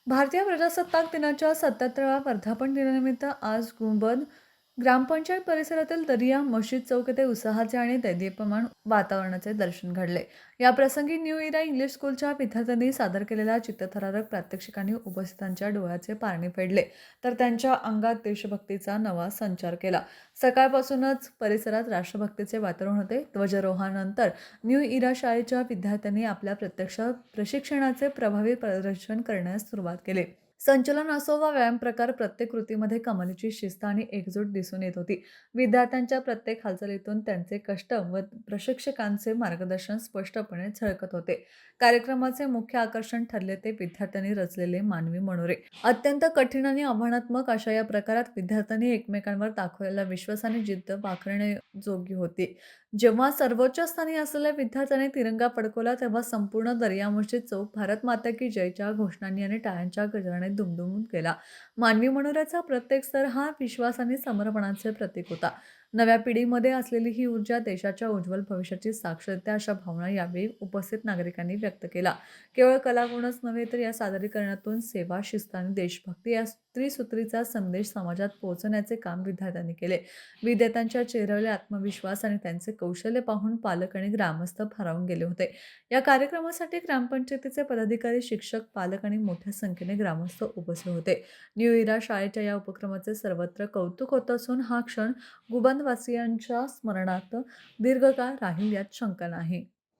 भारतीय प्रजासत्ताक दिनाच्या 77व्या वर्धापन दिनानिमित्त आज गुंबद ग्रामपंचायत परिसरातील दरिया मशीद चौक येथे उत्साहाचे आणि दैदीप्यमान वातावरणाचे दर्शन घडले. या प्रसंगी न्यू इरा इंग्लिश स्कूलच्या विद्यार्थ्यांनी सादर केलेल्या चित्तथरारक प्रात्यक्षिकांनी उपस्थितांच्या डोळ्याचे पारणे फेडले, तर त्यांच्या अंगात देशभक्तीचा नवा संचार केला. सकाळपासूनच परिसरात राष्ट्रभक्तीचे वातावरण होते. ध्वजारोहणानंतर न्यू इरा शाळेच्या विद्यार्थ्यांनी आपल्या प्रत्यक्ष प्रशिक्षणाचे प्रभावी प्रदर्शन करण्यास सुरुवात केली. संचलन असो वा व्यायाम प्रकार, प्रत्येक कृतीमध्ये कमालीची शिस्त आणि एकजूट दिसून येत होती. विद्यार्थ्यांच्या प्रत्येक हालचालीतून त्यांचे कष्ट व प्रशिक्षकांचे मार्गदर्शन स्पष्टपणे झळकत होते. कार्यक्रमाचे मुख्य आकर्षण ठरले ते विद्यार्थ्यांनी रचलेले मानवी मनोरे. अत्यंत कठीण आणि आव्हानात्मक अशा या प्रकारात विद्यार्थ्यांनी एकमेकांवर दाखवलेला विश्वास आणि जिद्द वाखाणण्याजोगी होती. जेव्हा सर्वोच्च स्थानी असलेल्या विद्यार्थ्यांनी तिरंगा फडकवला, तेव्हा संपूर्ण दर्या मस्जिद चौक भारत माता की जयच्या घोषणांनी आणि टाळ्यांच्या गजराने दुमदुमून गेला. मानवी मनोऱ्याचा प्रत्येक स्तर हा विश्वास आणि समर्पणाचे प्रतीक होता. नव्या पिढीमध्ये असलेली ही ऊर्जा देशाच्या उज्ज्वल भविष्याची साक्ष देते, अशा भावना यावेळी उपस्थित नागरिकांनी व्यक्त केला. केवळ कलागुणच नव्हे, तर या सादरीकरणातून सेवा, शिस्त आणि देशभक्ती या त्रिसूत्रीचा संदेश समाजात पोहोचवण्याचे काम विद्यार्थ्यांनी केले. विद्यार्थ्यांच्या चेहऱ्यावरील आत्मविश्वास आणि त्यांचे कौशल्य पाहून पालक आणि ग्रामस्थ भारावून गेले होते. या कार्यक्रमासाठी ग्रामपंचायतीचे पदाधिकारी, शिक्षक, पालक आणि मोठ्या संख्येने ग्रामस्थ उपस्थित होते. न्यू इरा शाळेच्या या उपक्रमाचे सर्वत्र कौतुक होत असून हा क्षण गुबंदवासियांच्या स्मरणात दीर्घकाळ राहील यात शंका नाही.